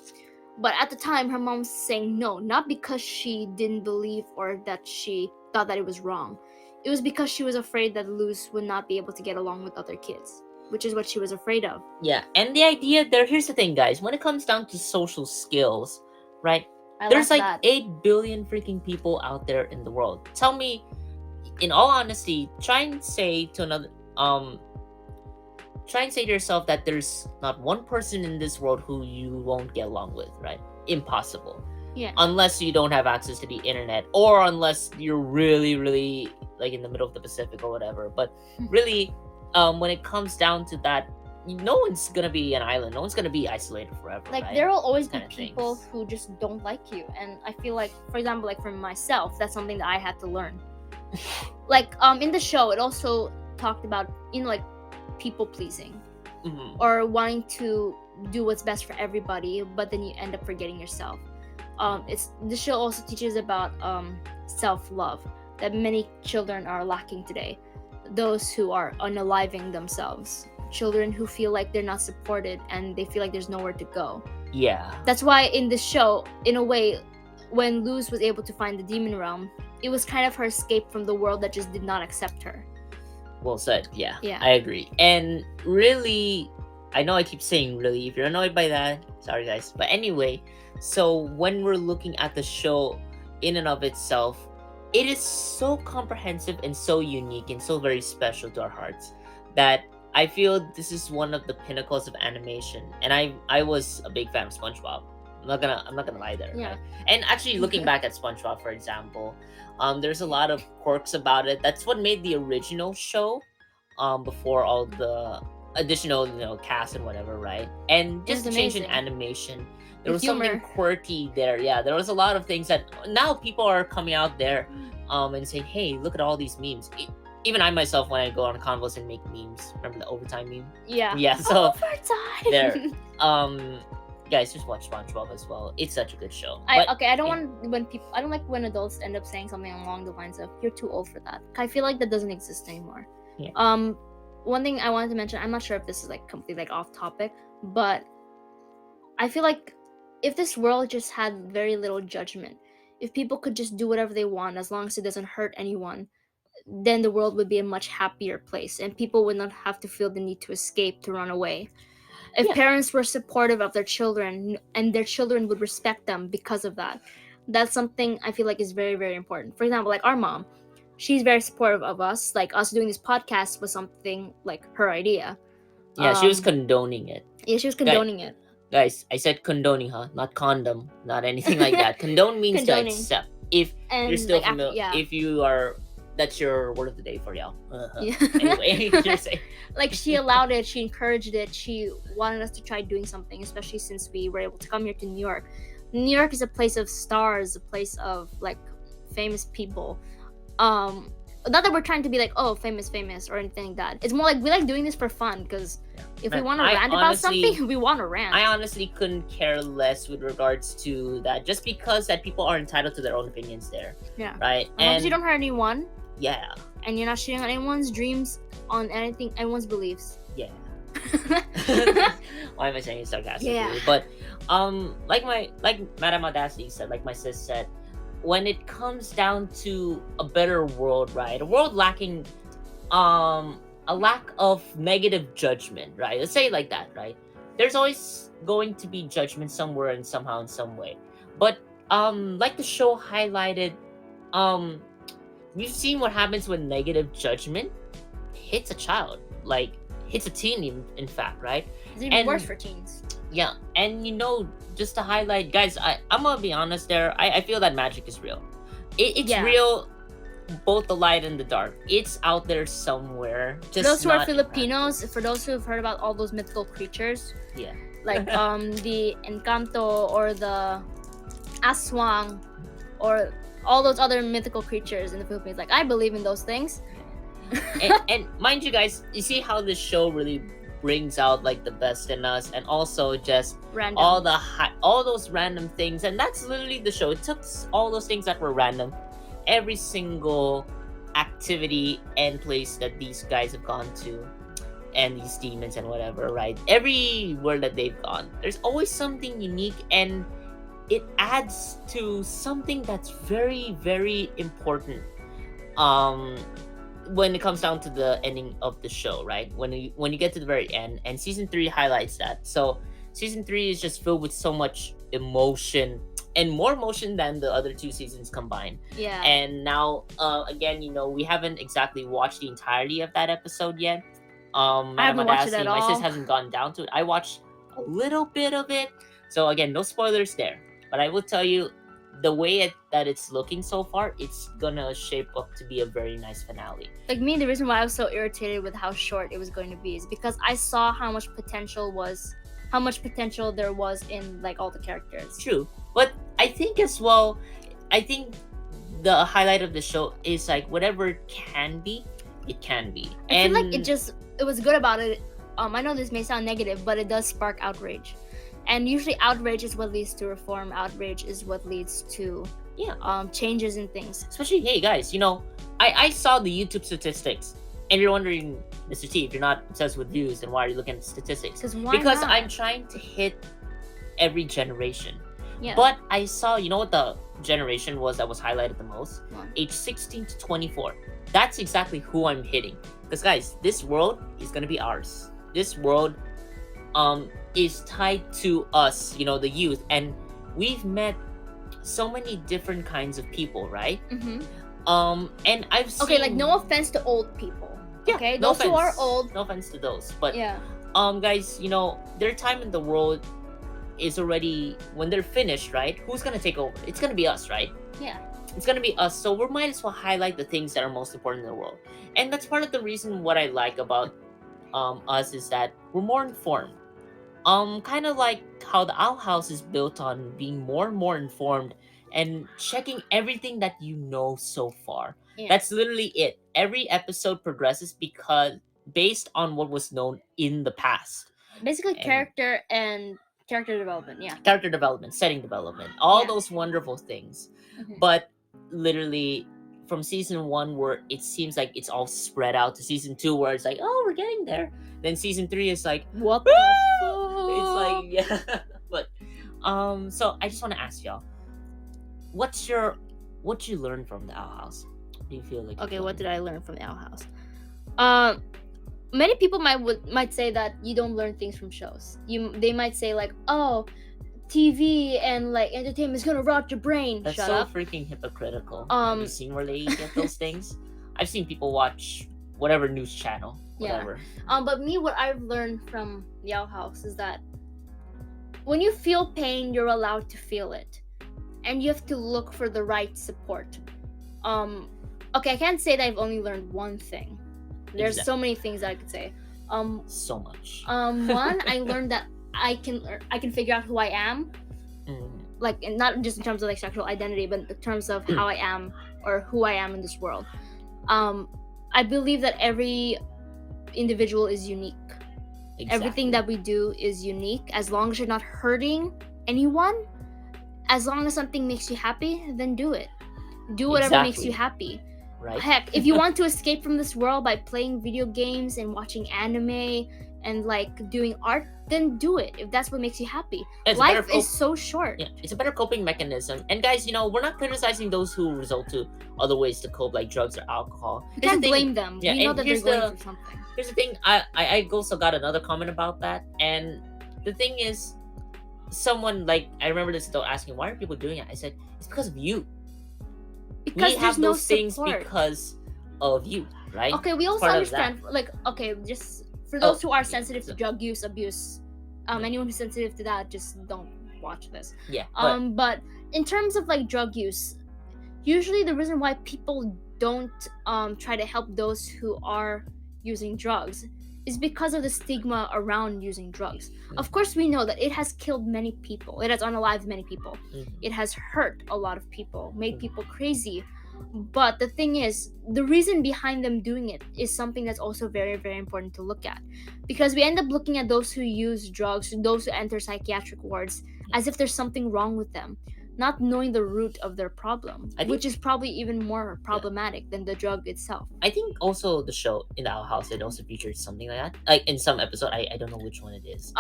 But at the time, her mom's saying no, not because she didn't believe or that she thought that it was wrong. It was because she was afraid that Luz would not be able to get along with other kids, which is what she was afraid of. Yeah, and the idea there, here's the thing, guys. When it comes down to social skills, right? There's like 8 billion freaking people out there in the world. Tell me, in all honesty, try and say to yourself that there's not one person in this world who you won't get along with, right? Impossible. Yeah. Unless you don't have access to the internet, or unless you're really, really like in the middle of the Pacific or whatever. But really, when it comes down to that, no one's gonna be an island. No one's gonna be isolated forever. Like, right? there will always be people who just don't like you, and I feel like, for example, like for myself, that's something that I had to learn. Like, in the show, it also talked about, like, people pleasing, or wanting to do what's best for everybody, but then you end up forgetting yourself. The show also teaches about self-love that many children are lacking today. Those who are unaliving themselves, children who feel like they're not supported and they feel like there's nowhere to go. Yeah. That's why in the show, in a way, when Luz was able to find the demon realm, it was kind of her escape from the world that just did not accept her. Well said. Yeah. I agree. And really, I know I keep saying really. If you're annoyed by that, sorry guys. But anyway, so when we're looking at the show in and of itself, it is so comprehensive and so unique and so very special to our hearts that I feel this is one of the pinnacles of animation. And I was a big fan of SpongeBob. I'm not gonna lie there. Yeah. Right? And actually, looking back at SpongeBob, for example, there's a lot of quirks about it. That's what made the original show, before all the additional, cast and whatever, right? And just the change in animation, there was something quirky there. Yeah, there was a lot of things that now people are coming out there, and saying, "Hey, look at all these memes." Even I myself, when I go on Convos and make memes, remember the overtime meme? Yeah. Yeah. So overtime. There. Guys, just watch SpongeBob as well. It's such a good show. I don't like when adults end up saying something along the lines of, "You're too old for that." I feel like that doesn't exist anymore. Yeah. One thing I wanted to mention, I'm not sure if this is like completely like off topic, but I feel like if this world just had very little judgment, if people could just do whatever they want as long as it doesn't hurt anyone, then the world would be a much happier place and people would not have to feel the need to escape, to run away. If parents were supportive of their children and their children would respect them because of that, that's something I feel like is very, very important. For example, like our mom, she's very supportive of us. Like, us doing this podcast was something like her idea. Yeah, she was condoning it. Yeah, she was condoning it. Guys, I said condoning, huh? Not condom, not anything like that. Condone means to accept. If you're still like, familiar, if you are that's your word of the day for y'all. Yeah. Anyway, you're saying. Like, she allowed it, she encouraged it, she wanted us to try doing something, especially since we were able to come here to New York. New York is a place of stars, a place of like famous people. Not that we're trying to be like, oh, famous or anything like that. It's more like we like doing this for fun, because if we Man, want to I rant about honestly- something, we want to rant. I honestly couldn't care less with regards to that, just because that people are entitled to their own opinions there, Yeah. right? As long as you don't hurt anyone, yeah, and you're not shitting on anyone's dreams, on anything, anyone's beliefs. yeah. Why am I saying it sarcastically? Yeah. But like Madam Audacity said, like my sis said, when it comes down to a better world, right? A world lacking a lack of negative judgment, right? Let's say it like that, right? There's always going to be judgment somewhere and somehow in some way. But like the show highlighted, we've seen what happens when negative judgment hits a child, like hits a teen in fact, right? It's even And- worse for teens. Yeah, and just to highlight, guys, I'm gonna be honest there, I feel that magic is real. It's Yeah. real, both the light and the dark. It's out there somewhere. For Just those who are not in Filipinos, practice. for those who have heard about all those mythical creatures, Yeah. like the Encanto or the Aswang or all those other mythical creatures in the Philippines, like, I believe in those things. and mind you guys, you see how this show really brings out like the best in us, and also just Random. all those random things, and that's literally the show. It took all those things that were random, every single activity and place that these guys have gone to, and these demons and whatever, right? Everywhere that they've gone, there's always something unique, and it adds to something that's very, very important when it comes down to the ending of the show, right? When you get to the very end, and season 3 highlights that. So season 3 is just filled with so much emotion, and more emotion than the other 2 seasons combined. Yeah. And now again, we haven't exactly watched the entirety of that episode yet. I haven't watched it at my sis all. hasn't gone down to it. I watched a little bit of it, so again, no spoilers there, but I will tell you, the way that it's looking so far, it's gonna shape up to be a very nice finale. Like me, the reason why I was so irritated with how short it was going to be is because I saw how much potential there was in like all the characters. True, but I think as well, the highlight of the show is like whatever it can be, it can be. I feel like it was good about it. I know this may sound negative, but it does spark outrage. And usually outrage is what leads to reform. Outrage is what leads to changes in things. Especially, hey guys, I saw the YouTube statistics, and you're wondering, Mr. T, if you're not obsessed with views, then why are you looking at the statistics? Because not? I'm trying to hit every generation. Yeah. But I saw, what the generation was that was highlighted the most? What? Age 16 to 24. That's exactly who I'm hitting. Because guys, this world is gonna be ours. This world is tied to us, the youth, and we've met so many different kinds of people, right? Mm-hmm. And I've seen, Okay, like, no offense to old people. Yeah, Okay, no those who are offense. old. No offense to those, but Yeah. guys, their time in the world is already, when they're finished, right? Who's gonna take over? It's gonna be us, right? Yeah. It's gonna be us, so we might as well highlight the things that are most important in the world. And that's part of the reason what I like about us is that we're more informed. Kind of like how the Owl House is built on being more and more informed and checking everything that you know so far. Yeah. That's literally it. Every episode progresses because based on what was known in the past. Basically, And- character development. Yeah. Character development, setting development, all Yeah. those wonderful things. Mhm. But literally from season 1 where it seems like it's all spread out to season 2 where it's like, oh, we're getting there. Then season 3 is like, What Woo! the fuck? it's like, yeah. But so I just want to ask y'all, what you learn from the Owl House? What do you feel like? Okay, what did I learn from the Owl House? Many people might say that you don't learn things from shows. They might say like, oh, TV and like entertainment is gonna rot your brain. That's Shut so up. freaking hypocritical. Have you seen where they get those things? I've seen people watch whatever news channel, Yeah. whatever. But me, what I've learned from the Owl House is that when you feel pain, you're allowed to feel it, and you have to look for the right support. Okay, I can't say that I've only learned one thing. There's so many things that I could say. So much. One, I learned that I can figure out who I am, like, and not just in terms of like sexual identity, but in terms of how I am or who I am in this world. I believe that every individual is unique. Exactly. Everything that we do is unique. As long as you're not hurting anyone, as long as something makes you happy, then do it. Do whatever makes you happy. Right. Heck, if you want to escape from this world by playing video games and watching anime and like doing art, then do it if that's what makes you happy. Life is so short. Yeah, it's a better coping mechanism. And guys, we're not criticizing those who resort to other ways to cope, like drugs or alcohol. You can't blame them. Yeah, we know that they're going through something. Here's the thing. I also got another comment about that, and the thing is, someone, like, I remember this though, asking, why are people doing it? I said, it's because of you. Because we have those things because of you, right? Okay, we also understand, like, okay, just for those who are sensitive to drug use, abuse, anyone who's sensitive to that, just don't watch this. Yeah. But in terms of like drug use, usually the reason why people don't try to help those who are using drugs is because of the stigma around using drugs. Of course, we know that it has killed many people. It has unalived many people. It has hurt a lot of people, made people crazy. But the thing is, the reason behind them doing it is something that's also very, very important to look at. Because we end up looking at those who use drugs, those who enter psychiatric wards, as if there's something wrong with them, not knowing the root of their problem, which is probably even more problematic than the drug itself. I think also the show in our house, it also features something like that. Like in some episode, I don't know which one it is.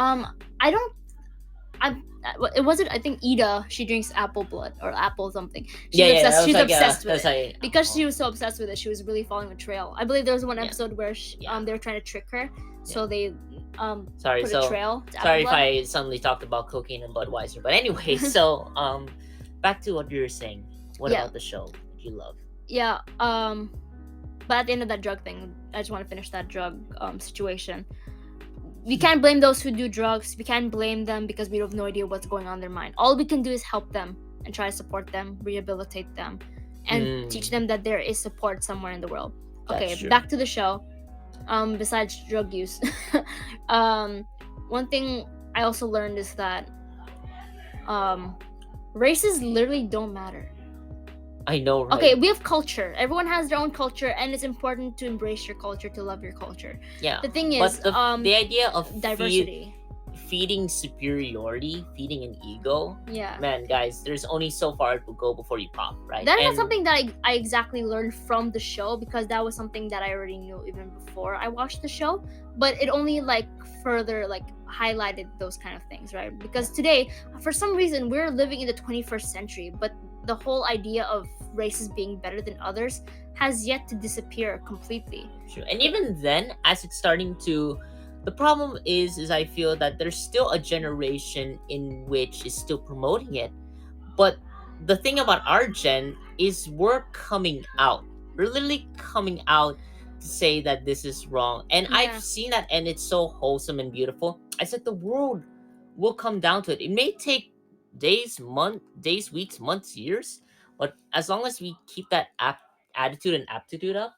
It wasn't. I think Ida. She drinks apple blood or apple something. She's obsessed with it because she was so obsessed with it. She was really following a trail. I believe there was one episode where they were trying to trick her, so they sorry, put a trail. Sorry if I suddenly talked about cocaine and Budweiser, but anyway, so back to what you were saying. What about the show that you love? Yeah. But at the end of that drug thing, I just want to finish that drug situation. We can't blame those who do drugs. We can't blame them because we have no idea what's going on in their mind. All we can do is help them and try to support them, rehabilitate them, and teach them that there is support somewhere in the world. Okay, back to the show. Besides drug use, one thing I also learned is that races literally don't matter. I know, right? Okay, we have culture. Everyone has their own culture, and it's important to embrace your culture, to love your culture. Yeah. The thing is, the idea of diversity, feeding superiority, feeding an ego. Yeah. Man, guys, there's only so far it will go before you pop, right? That is something that I exactly learned from the show, because that was something that I already knew even before I watched the show. But it only like further like highlighted those kind of things, right? Because today, for some reason, we're living in the 21st century, but the whole idea of races being better than others has yet to disappear completely. Sure. And even then, as it's starting to, the problem is I feel that there's still a generation in which is still promoting it. But the thing about our gen is we're coming out. We're literally coming out to say that this is wrong. And I've seen that, and it's so wholesome and beautiful. I said the world will come down to it. It may take days, weeks, months, years, but as long as we keep that attitude and aptitude up,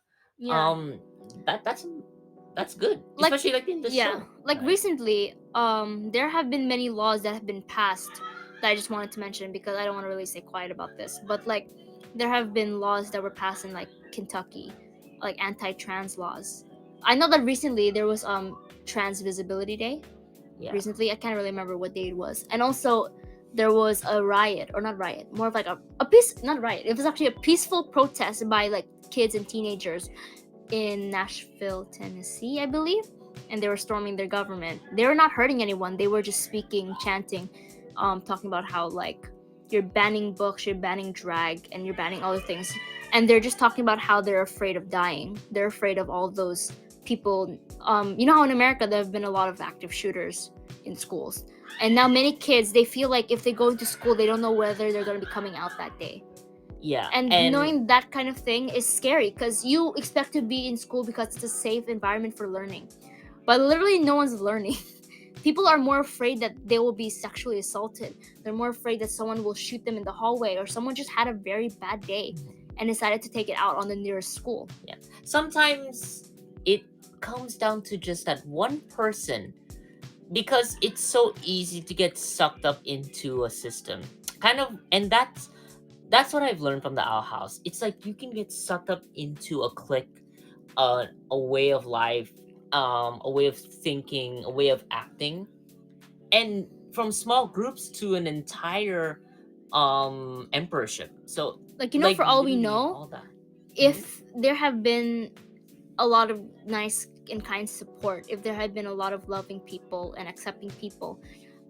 that's good. Like, especially like in the show. Like recently, there have been many laws that have been passed that I just wanted to mention, because I don't want to really stay quiet about this. But like, there have been laws that were passed in like Kentucky, like anti-trans laws. I know that recently there was Trans Visibility Day. Yeah. Recently, I can't really remember what day it was, and also there was a riot, or not riot, more of like a peace, not riot. It was actually a peaceful protest by like kids and teenagers in Nashville, Tennessee, I believe, and they were storming their government. They were not hurting anyone. They were just speaking, chanting, talking about how like you're banning books, you're banning drag, and you're banning other things. And they're just talking about how they're afraid of dying. They're afraid of all those people. You know how in America there have been a lot of active shooters in schools. And now many kids, they feel like if they go into school, they don't know whether they're going to be coming out that day. Yeah. And knowing that kind of thing is scary, because you expect to be in school because it's a safe environment for learning. But literally no one's learning. People are more afraid that they will be sexually assaulted. They're more afraid that someone will shoot them in the hallway, or someone just had a very bad day. and decided to take it out on the nearest school. Yeah. Sometimes it comes down to just that one person, because it's so easy to get sucked up into a system. Kind of, and that's what I've learned from the Owl House. It's like you can get sucked up into a clique, a way of life, a way of thinking, a way of acting, and from small groups to an entire emperorship. So Like, like for all we literally know, all that. if there have been a lot of nice and kind support, if there had been a lot of loving people and accepting people,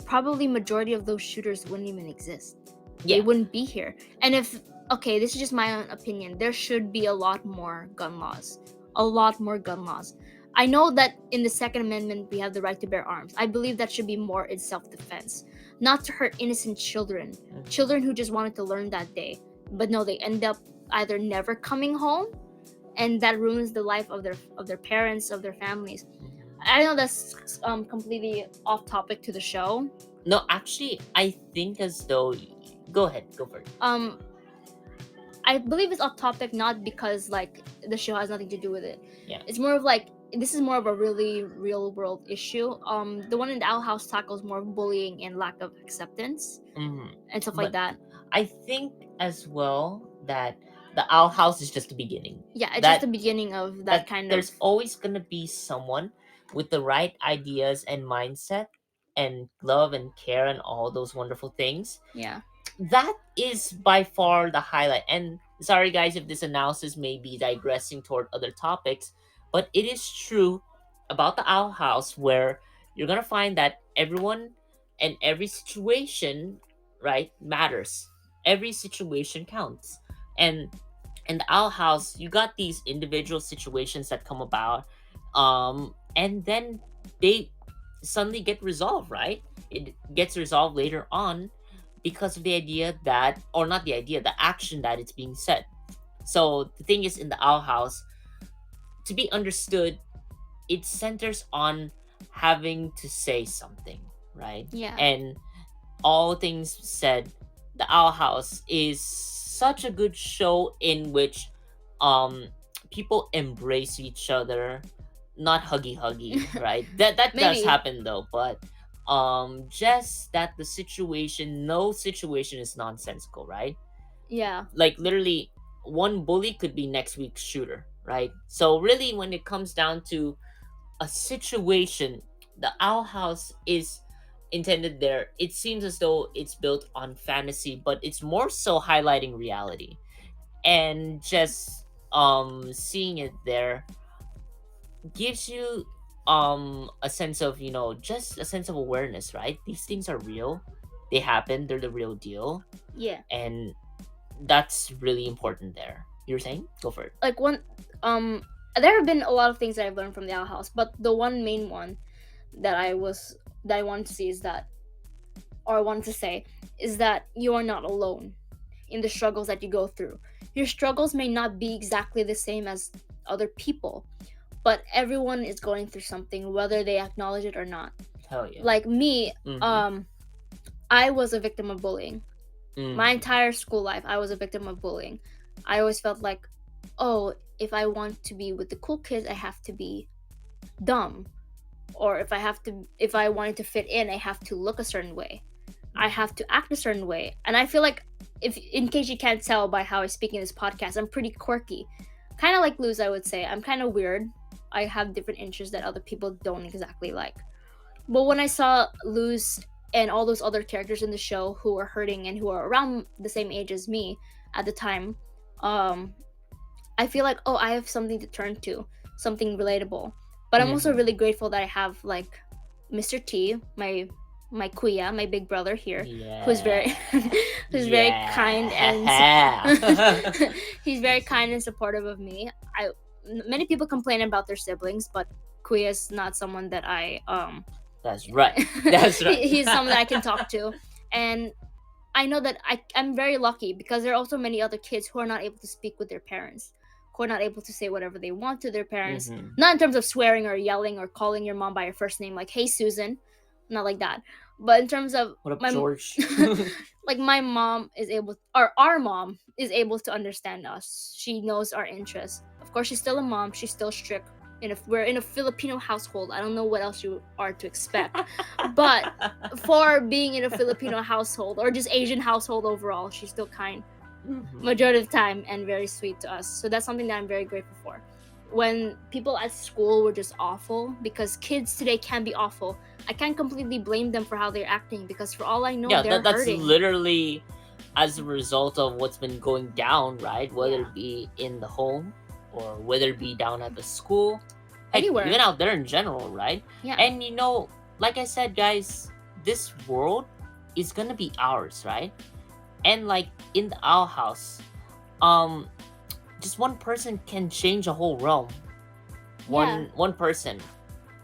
probably majority of those shooters wouldn't even exist. They Yeah. wouldn't be here. And if, okay, this is just my own opinion, there should be a lot more gun laws. A lot more gun laws. I know that in the Second Amendment we have the right to bear arms. I believe that should be more in self-defense, not to hurt innocent children, children who just wanted to learn that day. But no, they end up either never coming home, and that ruins the life of their parents, of their families. I know that's completely off topic to the show. No, actually, I think as though. Go ahead, go for it. I believe it's off topic not because like the show has nothing to do with it. Yeah. It's more of like, this is more of a really real world issue. The one in the Owl House tackles more of bullying and lack of acceptance and stuff like that. I think as well that the Owl House is just the beginning. Yeah, it's just the beginning of that kind of. There's always gonna be someone with the right ideas and mindset and love and care and all those wonderful things. Yeah. That is by far the highlight. And sorry guys if this analysis may be digressing toward other topics, but it is true about the Owl House, where you're gonna find that everyone and every situation, right, matters. Every situation counts. And in the Owl House, you got these individual situations that come about, and then they suddenly get resolved, right? It gets resolved later on because of the idea that, or not the idea, the action that it's being said. So the thing is, in the Owl House, to be understood, it centers on having to say something, right? Yeah. And all things said, the Owl House is such a good show in which people embrace each other, not huggy, right? That does happen though, but just that the situation, no situation is nonsensical, right? Yeah. Like literally, one bully could be next week's shooter, right? So really, when it comes down to a situation, the Owl House is intended there. It seems as though it's built on fantasy, but it's more so highlighting reality. And just seeing it there gives you a sense of, just a sense of awareness, right? These things are real. They happen, they're the real deal. Yeah. And that's really important there. You're saying? Go for it. Like one there have been a lot of things that I've learned from the Owl House, but the one main one that I wanted to see is that, or I wanted to say, is that you are not alone in the struggles that you go through. Your struggles may not be exactly the same as other people, but everyone is going through something, whether they acknowledge it or not. Hell yeah. Like me, I was a victim of bullying. My entire school life, I was a victim of bullying. I always felt like, oh, if I want to be with the cool kids, I have to be dumb. Or if I wanted to fit in, I have to look a certain way. I have to act a certain way. And I feel like, if in case you can't tell by how I speak in this podcast, I'm pretty quirky. Kind of like Luz, I would say. I'm kind of weird. I have different interests that other people don't exactly like. But when I saw Luz and all those other characters in the show who are hurting and who are around the same age as me at the time, I feel like, oh, I have something to turn to, something relatable. But I'm also really grateful that I have like Mr. T, my kuya, my big brother here, who's very very kind and he's very kind and supportive of me. Many people complain about their siblings, but kuya is not someone that I That's right. He's someone that I can talk to, and I know that I'm very lucky because there are also many other kids who are not able to speak with their parents, who are not able to say whatever they want to their parents. Not in terms of swearing or yelling or calling your mom by her first name, like, hey, Susan. Not like that. But in terms of What up, my George? like my mom is able, or our mom is able to understand us. She knows our interests. Of course, she's still a mom. She's still strict. And if we're in a Filipino household, I don't know what else you are to expect. But for being in a Filipino household or just Asian household overall, she's still kind Mhm. majority of the time and very sweet to us. So that's something that I'm very grateful for. When people at school were just awful, because kids today can be awful, I can't completely blame them for how they're acting, because for all I know, Yeah, they're that's hurting. literally as a result of what's been going down, right? Whether Yeah. it be in the home or whether it be down at the school, heck, Anywhere. even out there in general, right? Yeah. And like I said, guys, this world is gonna be ours, right? And like in the owl house, um, just one person can change a whole realm. Yeah. One person,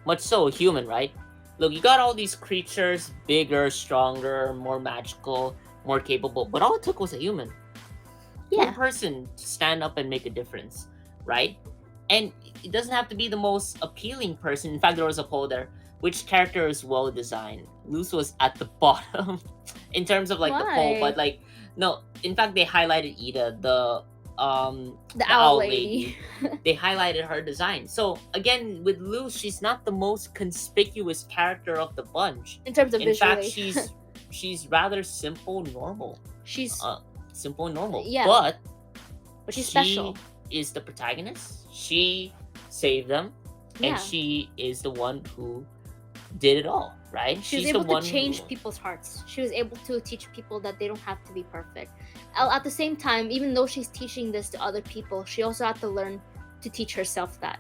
much so a human, right? Look, you got all these creatures, bigger, stronger, more magical, more capable, but all it took was a human. One Yeah. person to stand up and make a difference, right? And it doesn't have to be the most appealing person. In fact, there was a poll there. Which character is well designed? Luz was at the bottom in terms of like the poll, Why? but like no, in fact they highlighted Ida, The the owl owl lady. lady. They highlighted her design. So again, with Luz, she's not the most conspicuous character of the bunch. In terms of In fact, visually. she's rather simple, normal. She's Uh, Simple and normal. yeah, But but she's she special. is the protagonist. She saved them, and Yeah. she is the one who did it all. Right? She was She's the able to one who. change people's hearts. She was able to teach people that they don't have to be perfect. At the same time, even though she's teaching this to other people, she also had to learn to teach herself that.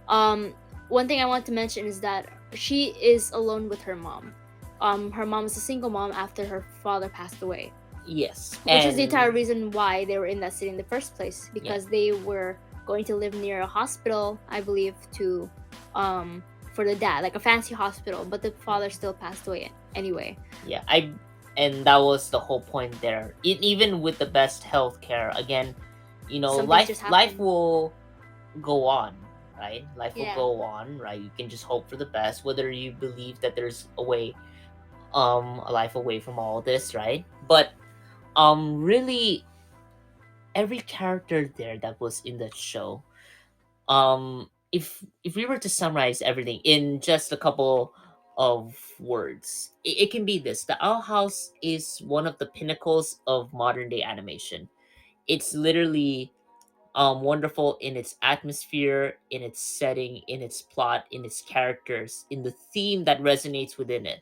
Um, One thing I want to mention is that she is alone with her mom. Her mom is a single mom after her father passed away, Yes, which is the entire and reason why they were in that city in the first place, yeah, because they were going to live near a hospital, I believe, to for the dad, like a fancy hospital, but the father still passed away anyway. yeah. And that was the whole point there. Even with the best healthcare, again, Some things just life happen. will go on, right? Life will Yeah. go on, right? You can just hope for the best, whether you believe that there's a life away from all this, right? But really, every character there that was in that show, if we were to summarize everything in just a couple of words, it can be this: the Owl House is one of the pinnacles of modern day animation. It's literally wonderful in its atmosphere, in its setting, in its plot, in its characters, in the theme that resonates within it,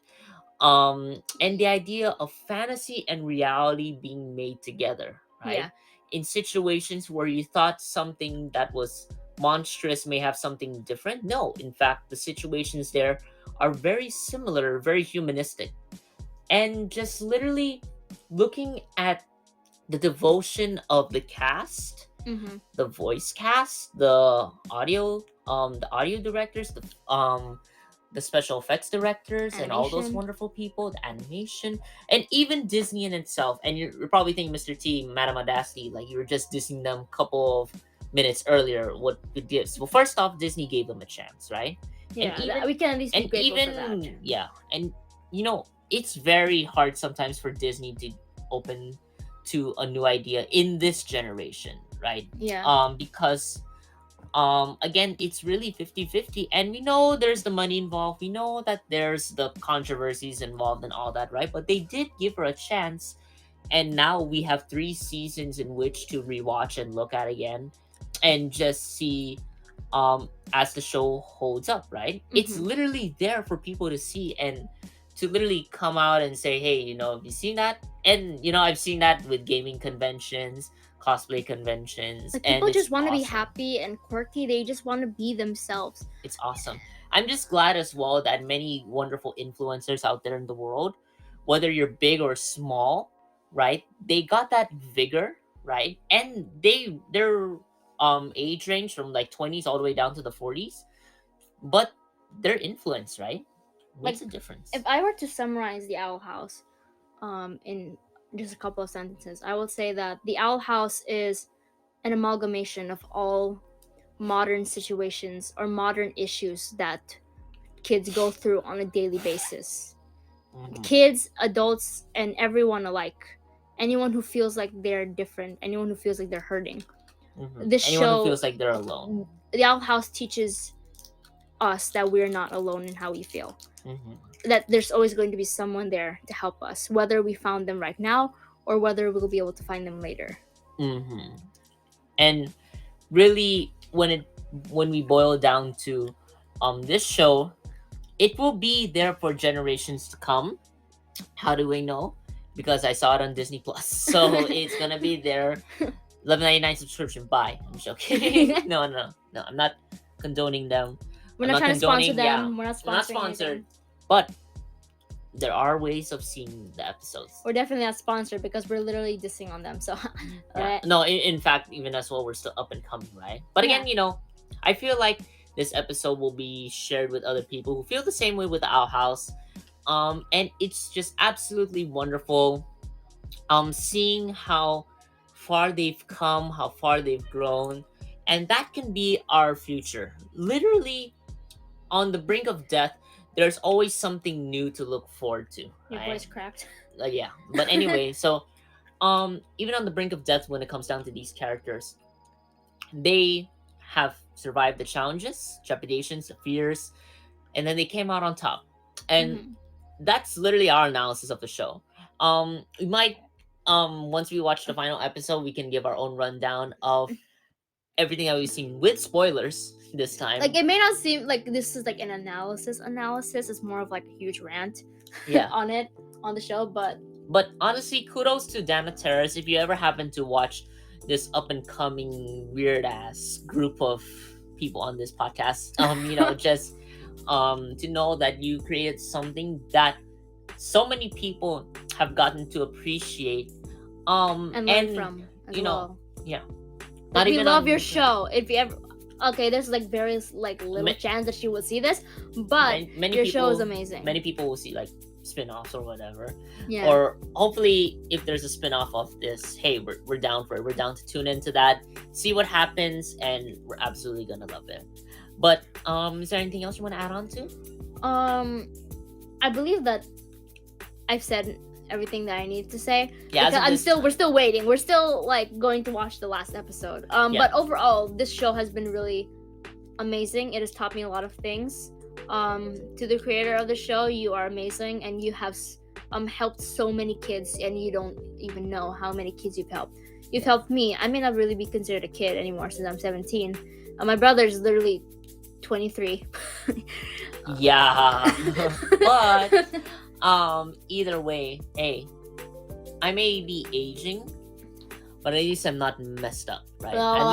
and the idea of fantasy and reality being made together, Yeah. right? In situations where you thought something that was monstrous may have something different, no, in fact the situations there are very similar, very humanistic. And just literally looking at the devotion of the cast, Mm-hmm. the voice cast, the audio directors, the special effects directors, and all those Animation. wonderful people, the animation, and even Disney in itself. And you're probably thinking, Mr. T, Madam Audacity, like you were just dissing them a couple of minutes earlier. What good gifts? Well, first off, Disney gave them a chance, right? And Yeah, even, we can at least be and grateful for that. even, yeah, and it's very hard sometimes for Disney to open to a new idea in this generation, right? Yeah. Because again, it's really 50-50, and we know there's the money involved, we know that there's the controversies involved and all that, right? But they did give her a chance, and now we have 3 seasons in which to rewatch and look at again and just see as the show holds up, right? It's Mm-hmm. literally there for people to see and to literally come out and say, hey, have you seen that? And I've seen that with gaming conventions, cosplay conventions, Like and people it's just want to be awesome. happy and quirky. They just want to be themselves. It's awesome. I'm just glad as well that many wonderful influencers out there in the world, whether you're big or small, right? They got that vigor, right? And their age range from like 20s all the way down to the 40s, but their influence, right, Like makes a difference. if I were to summarize the Owl House, in just a couple of sentences, I would say that the Owl House is an amalgamation of all modern situations or modern issues that kids go through on a daily basis. kids, adults, and everyone alike. Anyone who feels like they're different, anyone who feels like they're hurting. This Anyone who show, feels like they're alone. the Owl House teaches us that we're not alone in how we feel. Mm-hmm. That there's always going to be someone there to help us, whether we found them right now or whether we'll be able to find them later. Mm-hmm. And really, when we boil down to this show, it will be there for generations to come. How do we know? Because I saw it on Disney Plus, so it's gonna be there. $11.99 subscription. Buy. I'm joking. No. I'm not condoning them. We're I'm not trying to sponsor condoning- them. yeah, We're not We're not sponsoring sponsored, anything. but there are ways of seeing the episodes. We're definitely not sponsored because we're literally dissing on them. So, Yeah. No, in fact, even as well, we're still up and coming, right? But again, I feel like this episode will be shared with other people who feel the same way with the Owl House. And it's just absolutely wonderful. Seeing how far they've come, how far they've grown, and that can be our future. Literally, on the brink of death, there's always something new to look forward to. Your right? voice cracked. Yeah. But anyway, so even on the brink of death, when it comes down to these characters, they have survived the challenges, trepidations, the fears, and then they came out on top. And that's literally our analysis of the show. We might once we watch the final episode, we can give our own rundown of everything that we've seen with spoilers this time. Like, it may not seem like this is like an analysis. It's more of like a huge rant Yeah. on the show, but honestly, kudos to Dana Terrace. If you ever happen to watch this up and coming weird ass group of people on this podcast, just to know that you created something that so many people have gotten to appreciate and learn from as well. Yeah. If you love your show, if you ever there's like various like little chance that you will see this, but many your people, show is amazing. Many people will see like spin-offs or whatever. Yeah. Or hopefully if there's a spin-off of this, hey, we're down for it. We're down to tune into that, see what happens, and we're absolutely gonna love it. But is there anything else you want to add on to? I believe that I've said everything that I need to say. Yeah, we're still waiting. We're still like going to watch the last episode. But overall, this show has been really amazing. It has taught me a lot of things. To the creator of the show, you are amazing, and you have helped so many kids, and you don't even know how many kids you've helped. You've helped me. I may not really be considered a kid anymore since I'm 17. My brother's literally 23. Yeah. But either way, hey, I may be aging, but at least I'm not messed up, right? At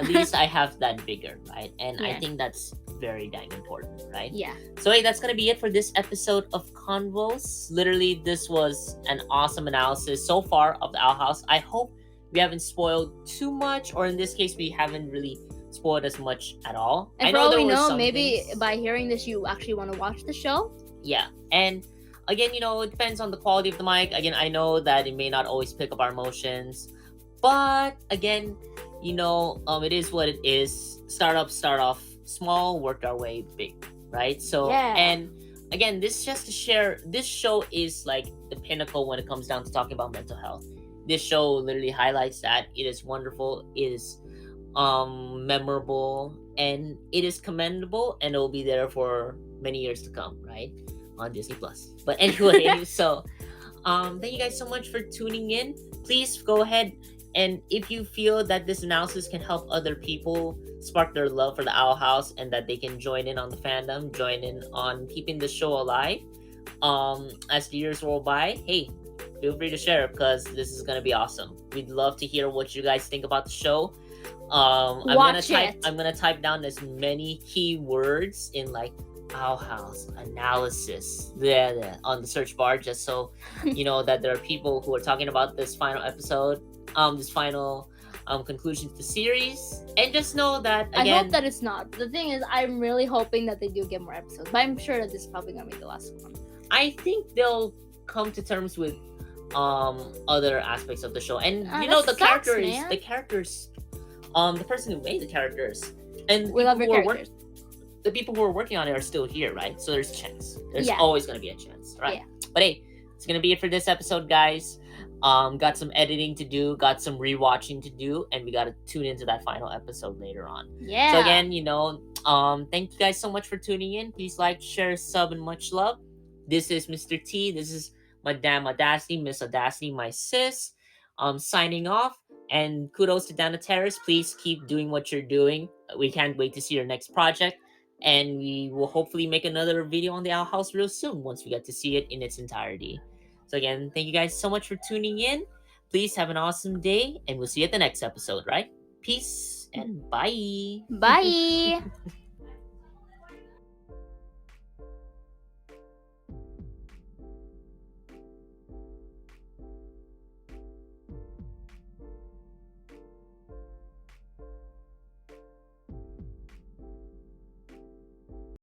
least I have that bigger, right? And I think that's very dang important, right? Yeah. So hey, that's gonna be it for this episode of Convos. Literally, this was an awesome analysis so far of the Owl House. I hope we haven't spoiled too much, or in this case, we haven't really spoiled as much at all. And for all we know, maybe by hearing this, you actually want to watch the show. Yeah, and again, it depends on the quality of the mic. Again, I know that it may not always pick up our emotions, but again, it is what it is. Start off small, work our way big, right? So, and again, this is just to share. This show is like the pinnacle when it comes down to talking about mental health. This show literally highlights that. It is wonderful. It is memorable, and it is commendable, and it will be there for many years to come, right? On Disney Plus. But anyway, so thank you guys so much for tuning in. Please go ahead, and if you feel that this analysis can help other people spark their love for the Owl House, and that they can join in on the fandom, join in on keeping the show alive as the years roll by, hey, feel free to share it, because this is gonna be awesome. We'd love to hear what you guys think about the show. I'm gonna type down as many keywords in like Owl House analysis on the search bar, just so that there are people who are talking about this final episode, this final conclusion to the series. And just know that again, I hope that it's not. The thing is, I'm really hoping that they do get more episodes, but I'm sure that this is probably gonna be the last one. I think they'll come to terms with other aspects of the show, and the characters, the person who made the characters, and we love your characters. the people who are working on it are still here, right? So there's a chance. There's Yeah. always gonna be a chance, right? Yeah. But hey, it's gonna be it for this episode, guys. Got some editing to do, got some rewatching to do, and we gotta tune into that final episode later on. Yeah. So again, thank you guys so much for tuning in. Please like, share, sub, and much love. This is Mr. T. This is Madame Audacity, Miss Audacity, my sis. Signing off. And kudos to Dana Terrace. Please keep doing what you're doing. We can't wait to see your next project. And we will hopefully make another video on the Owl House real soon once we get to see it in its entirety. So again, thank you guys so much for tuning in. Please have an awesome day, and we'll see you at the next episode, right? Peace and bye. Bye.